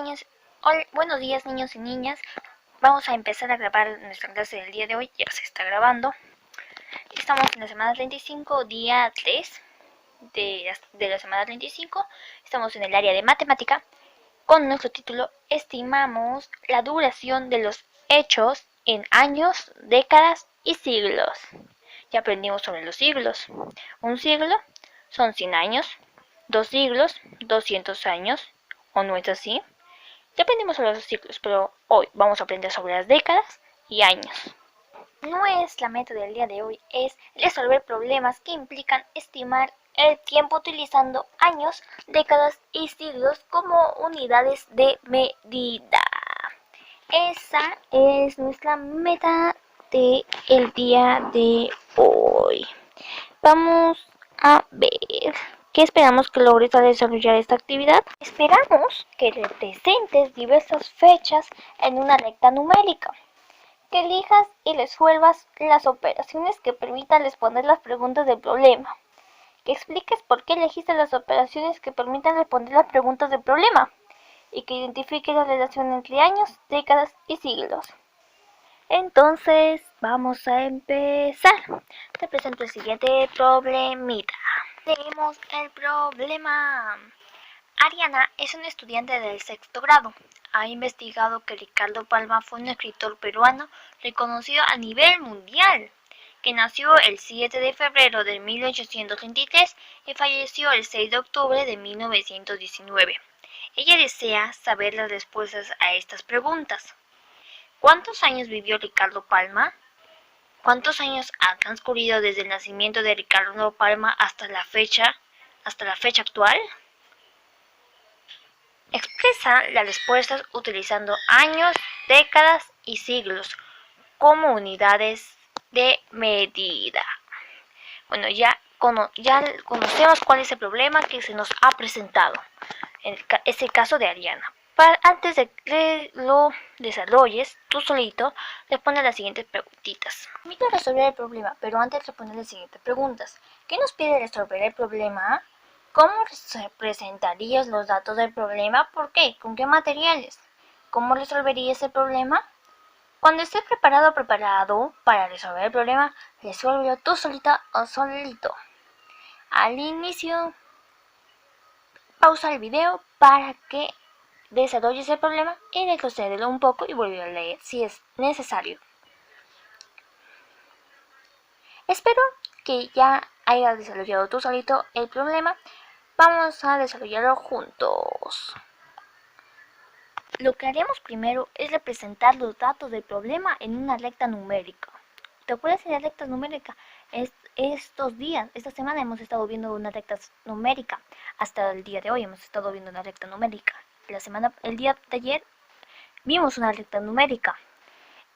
niños, buenos días niños y niñas. Vamos a empezar a grabar nuestra clase del día de hoy. Ya se está grabando. Estamos en la semana 35, día 3 de la semana 35. Estamos en el área de matemática con nuestro título Estimamos la duración de los hechos en años, décadas y siglos. Ya aprendimos sobre los siglos. Un siglo son 100 años, 2 siglos, 200 años, ¿o no es así? Ya aprendimos sobre los siglos, pero hoy vamos a aprender sobre las décadas y años. Nuestra meta del día de hoy es resolver problemas que implican estimar el tiempo utilizando años, décadas y siglos como unidades de medida. Esa es nuestra meta del día de hoy. Vamos a ver. ¿Qué esperamos que logres al desarrollar esta actividad? Esperamos que representes diversas fechas en una recta numérica, que elijas y resuelvas las operaciones que permitan responder las preguntas del problema, que expliques por qué elegiste las operaciones que permitan responder las preguntas del problema y que identifiques la relación entre años, décadas y siglos. Entonces, vamos a empezar. Te presento el siguiente problemita. Tenemos el problema. Ariana es una estudiante del sexto grado. Ha investigado que Ricardo Palma fue un escritor peruano reconocido a nivel mundial, que nació el 7 de febrero de 1823 y falleció el 6 de octubre de 1919. Ella desea saber las respuestas a estas preguntas. ¿Cuántos años vivió Ricardo Palma? ¿Cuántos años han transcurrido desde el nacimiento de Ricardo Palma hasta la fecha actual? Expresa las respuestas utilizando años, décadas y siglos como unidades de medida. Bueno, ya conocemos cuál es el problema que se nos ha presentado. Es el caso de Ariana. Antes de que lo desarrolles tú solito, responde las siguientes preguntitas. Permite resolver el problema, pero antes responder las siguientes preguntas. ¿Qué nos pide resolver el problema? ¿Cómo presentarías los datos del problema? ¿Por qué? ¿Con qué materiales? ¿Cómo resolverías el problema? Cuando estés preparado para resolver el problema, resuélvelo tú solita o solito. Al inicio, pausa el video para que desarrolles el problema y retrocédelo un poco y vuelve a leer si es necesario. Espero que ya hayas desarrollado tú solito el problema. Vamos a desarrollarlo juntos. Lo que haremos primero es representar los datos del problema en una recta numérica. ¿Te acuerdas de la recta numérica? Esta semana hemos estado viendo una recta numérica. Hasta el día de hoy hemos estado viendo una recta numérica. El día de ayer vimos una recta numérica.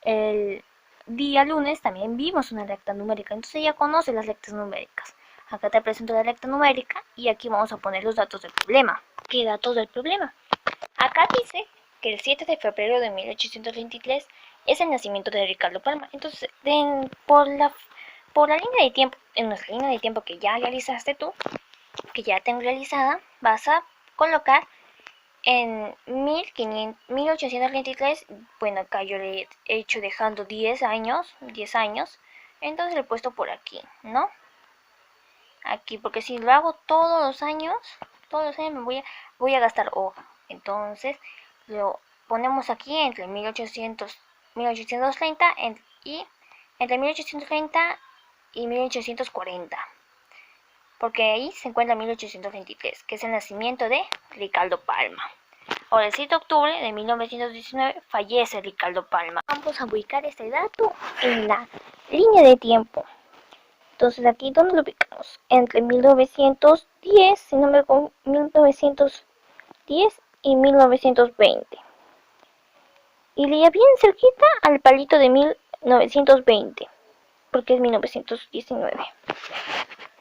El día lunes también vimos una recta numérica. Entonces ya conoces las rectas numéricas. Acá te presento la recta numérica y aquí vamos a poner los datos del problema. ¿Qué datos del problema? Acá dice que el 7 de febrero de 1823 es el nacimiento de Ricardo Palma. Entonces, por la línea de tiempo, en nuestra línea de tiempo que ya realizaste tú, que ya tengo realizada, vas a colocar en 1823, bueno, acá yo le he hecho dejando 10 años, entonces le he puesto por aquí, ¿no? Aquí, porque si lo hago todos los años me voy a gastar hoja. Entonces lo ponemos aquí entre 1830 y entre 1830 y 1840, porque ahí se encuentra 1823, que es el nacimiento de Ricardo Palma. Ahora, el 7 de octubre de 1919 fallece Ricardo Palma. Vamos a ubicar este dato en la línea de tiempo. Entonces aquí, ¿dónde lo ubicamos? Entre 1910, si no me equivoco, 1910 y 1920. Y le bien cerquita al palito de 1920, porque es 1919.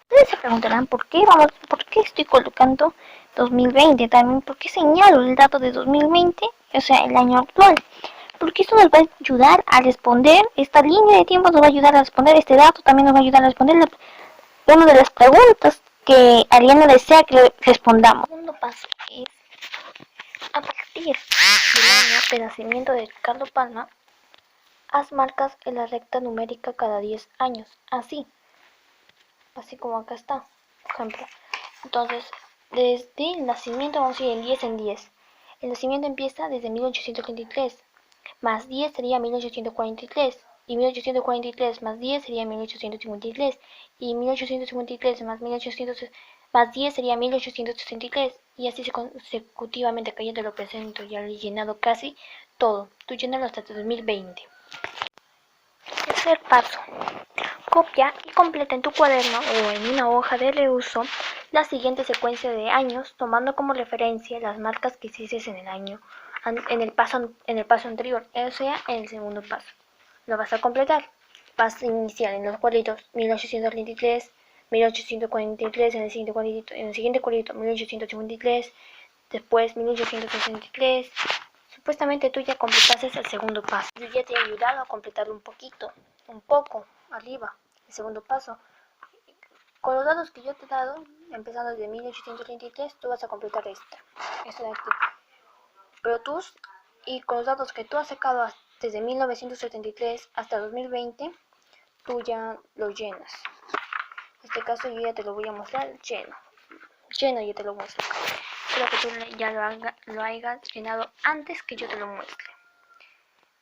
Ustedes se preguntarán por qué estoy colocando 2020 también, por qué señalo el dato de 2020, o sea, el año actual. Porque esto nos va a ayudar a responder, esta línea de tiempo nos va a ayudar a responder este dato, también nos va a ayudar a responder una de las preguntas que Ariana desea que respondamos. El segundo paso es A partir del año de nacimiento de Ricardo Palma, haz marcas en la recta numérica cada 10 años. Así como acá está, por ejemplo. Entonces, desde el nacimiento vamos a ir en 10 en 10. El nacimiento empieza desde 1833, más 10 sería 1843, y 1843 más 10 sería 1853, y 1853 más 10 sería 1863, y así consecutivamente. Acá ya te lo presento, ya lo he llenado casi todo. Tú llénalo hasta 2020. Tercer paso. Copia y completa en tu cuaderno o en una hoja de reuso la siguiente secuencia de años, tomando como referencia las marcas que hiciste en el año, en el paso anterior, o sea, en el segundo paso. Lo vas a completar. Vas a iniciar en los cuadritos 1833, 1843, en el siguiente cuadrito 1853, después 1863. Supuestamente tú ya completaste el segundo paso. Yo ya te he ayudado a completar un poco, arriba, el segundo paso. Con los datos que yo te he dado, empezando desde 1833, tú vas a completar esto de aquí. Pero y con los datos que tú has sacado desde 1973 hasta 2020, tú ya lo llenas. En este caso yo ya te lo voy a mostrar lleno ya te lo muestro. Espero que tú ya lo hayas llenado antes que yo te lo muestre.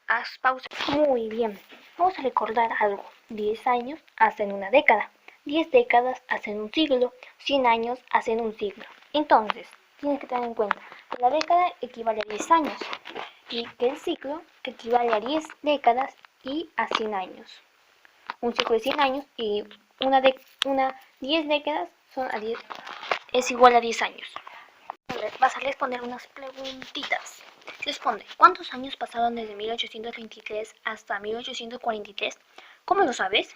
Haz pausa. Muy bien. Vamos a recordar algo. 10 años hacen una década. 10 décadas hacen un siglo. 100 años hacen un siglo. Entonces, tienes que tener en cuenta que la década equivale a 10 años y que el siglo equivale a 10 décadas y a 100 años. Un ciclo de 100 años y 10 décadas es igual a 10 años. Vas a responder unas preguntitas. Responde, ¿cuántos años pasaron desde 1823 hasta 1843? ¿Cómo lo sabes?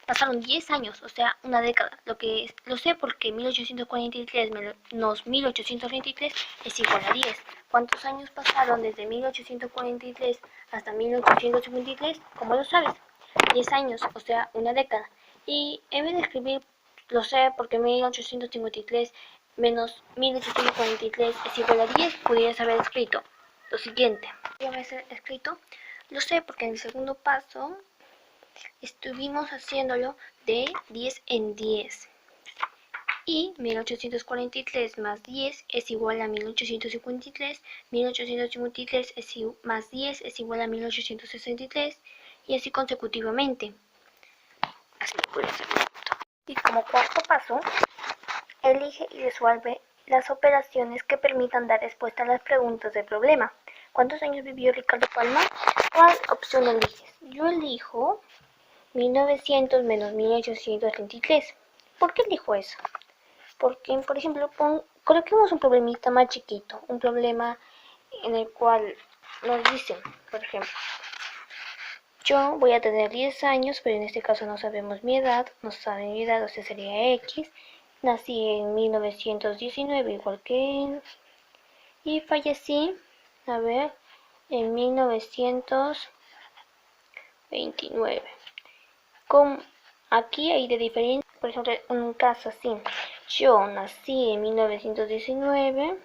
Pasaron 10 años, o sea, una década. Lo sé porque 1843 menos 1823 es igual a 10. ¿Cuántos años pasaron desde 1843 hasta 1853? ¿Cómo lo sabes? 10 años, o sea, una década. Y en vez de escribir, lo sé porque 1853 menos 1843 es igual a 10, pudieras haber escrito lo siguiente. Ya me he escrito, lo sé porque en el segundo paso estuvimos haciéndolo de 10 en 10. Y 1843 más 10 es igual a 1853, 1853 más 10 es igual a 1863, y así consecutivamente. Así lo puedes hacer. Y como cuarto paso, elige y resuelve las operaciones que permitan dar respuesta a las preguntas del problema. ¿Cuántos años vivió Ricardo Palma? ¿Cuál opción eliges? Yo elijo 1900 menos 1833. ¿Por qué elijo eso? Porque, por ejemplo, coloquemos un problemita más chiquito, un problema en el cual nos dicen, por ejemplo, yo voy a tener 10 años, pero en este caso no sabemos mi edad, no saben mi edad, o sea, sería X. Nací en 1919, igual que él, y fallecí, en 1929. Aquí hay de diferencia, por ejemplo, en un caso así, yo nací en 1919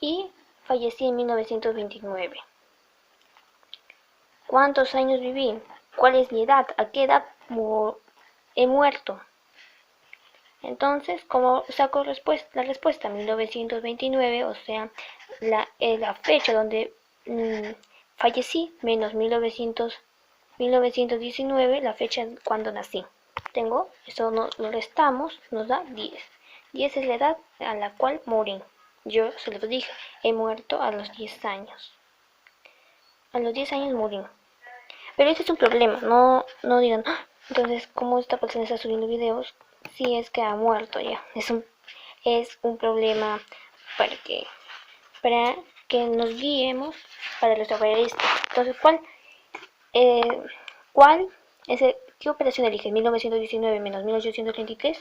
y fallecí en 1929. ¿Cuántos años viví? ¿Cuál es mi edad? ¿A qué edad he muerto? Entonces, ¿cómo saco la respuesta? 1929, o sea, la fecha donde fallecí, menos 1919, la fecha cuando nací. Esto lo restamos, nos da 10. 10 es la edad a la cual morí. Yo se los dije, he muerto a los 10 años. A los 10 años morí. Pero ese es un problema, no digan, entonces, ¿cómo esta persona está subiendo videos? Si es que ha muerto ya. Es un problema para que nos guiemos para resolver esto. Entonces, ¿qué operación eliges? ¿1919 menos 1833?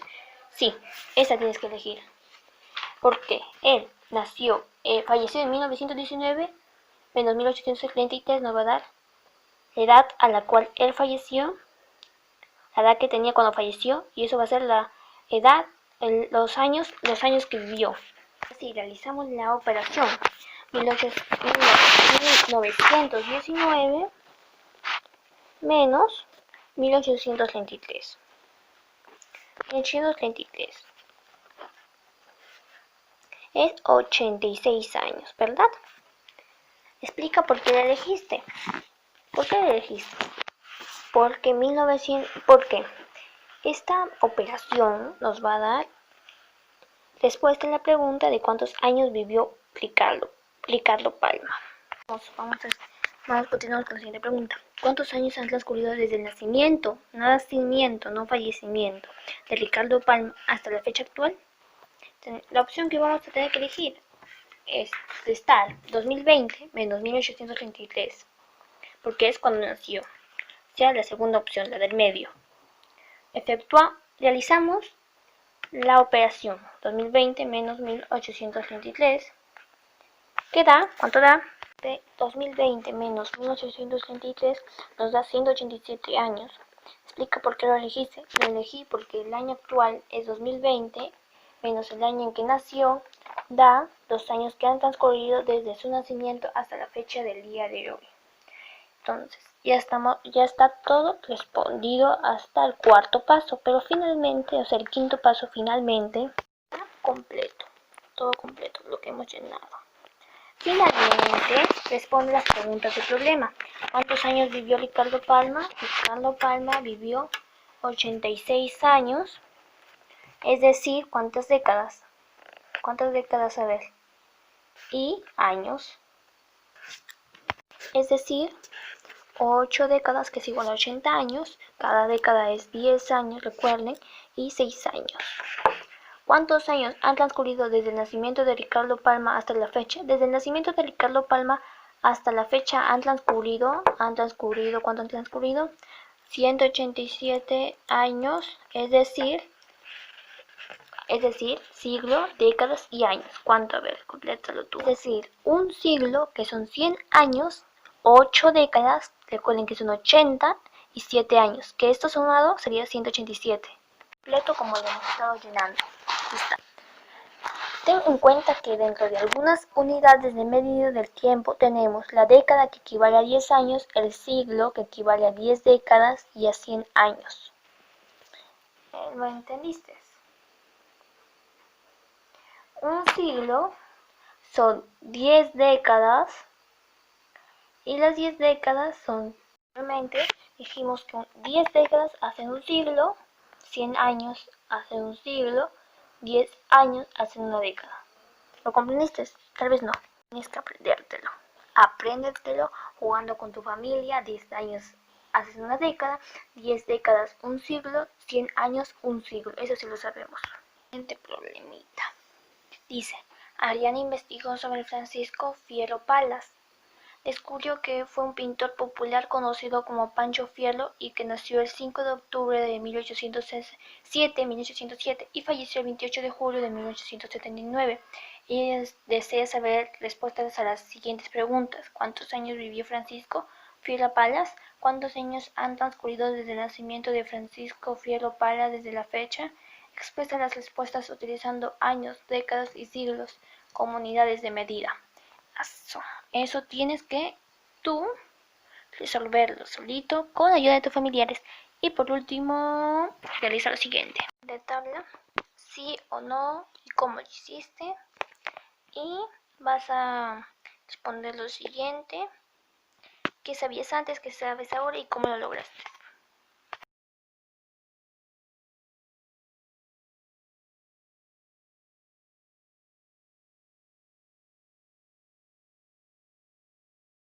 Sí, esa tienes que elegir. Porque él falleció en 1919 menos 1833 nos va a dar la edad a la cual él falleció, la edad que tenía cuando falleció, y eso va a ser la edad, los años que vivió. Así realizamos la operación. 1919 menos 1833. 1833 es 86 años, ¿verdad? Explica por qué la elegiste. ¿Por qué la elegiste? Porque esta operación nos va a dar respuesta a la pregunta de cuántos años vivió Ricardo Palma. Vamos a continuar con la siguiente pregunta. ¿Cuántos años han transcurrido desde el nacimiento, no fallecimiento, de Ricardo Palma hasta la fecha actual? La opción que vamos a tener que elegir es restar 2020 menos 1833, porque es cuando nació. Sea la segunda opción, la del medio. Realizamos la operación 2020 menos 1833, ¿qué da? ¿Cuánto da? De 2020 menos 1833 nos da 187 años. Explica por qué lo elegiste. Lo elegí porque el año actual es 2020 menos el año en que nació, da los años que han transcurrido desde su nacimiento hasta la fecha del día de hoy. Entonces, ya está todo respondido hasta el cuarto paso, pero finalmente, o sea, el quinto paso finalmente, está completo, todo completo, lo que hemos llenado. Finalmente, responde las preguntas del problema. ¿Cuántos años vivió Ricardo Palma? Ricardo Palma vivió 86 años, es decir, ¿cuántas décadas? ¿Cuántas décadas? A ver. Y años, es decir, 8 décadas, que es igual a 80 años. Cada década es 10 años, recuerden, y 6 años. ¿Cuántos años han transcurrido desde el nacimiento de Ricardo Palma hasta la fecha? Desde el nacimiento de Ricardo Palma hasta la fecha ¿cuánto han transcurrido? 187 años, es decir, siglo, décadas y años. ¿Cuánto? A ver, complétalo tú. Es decir, un siglo, que son 100 años, 8 décadas, recuerden que son 80, y 7 años, que esto sumado sería 187. Completo como lo hemos estado llenando. Está. Ten en cuenta que dentro de algunas unidades de medida del tiempo tenemos la década, que equivale a 10 años, el siglo, que equivale a 10 décadas, y a 100 años. ¿Lo entendiste? Un siglo son 10 décadas, y las 10 décadas son, realmente dijimos que 10 décadas hacen un siglo, 100 años hacen un siglo, 10 años hacen una década. ¿Lo comprendiste? Tal vez no. Tienes que aprendértelo. Apréndetelo jugando con tu familia. 10 años hacen una década, 10 décadas un siglo, 100 años un siglo. Eso sí lo sabemos. Siguiente problemita. Dice, Ariana investigó sobre Francisco Fierro Palas. Descubrió que fue un pintor popular conocido como Pancho Fierro y que nació el 5 de octubre de 1807 y falleció el 28 de julio de 1879. Ella desea saber respuestas a las siguientes preguntas. ¿Cuántos años vivió Francisco Fierro Palas? ¿Cuántos años han transcurrido desde el nacimiento de Francisco Fierro Palas desde la fecha? Expresa las respuestas utilizando años, décadas y siglos como unidades de medida. Eso tienes que tú resolverlo solito con ayuda de tus familiares. Y por último, realiza lo siguiente. De tabla, sí o no y cómo lo hiciste. Y vas a responder lo siguiente. ¿Qué sabías antes? ¿Qué sabes ahora? ¿Y cómo lo lograste?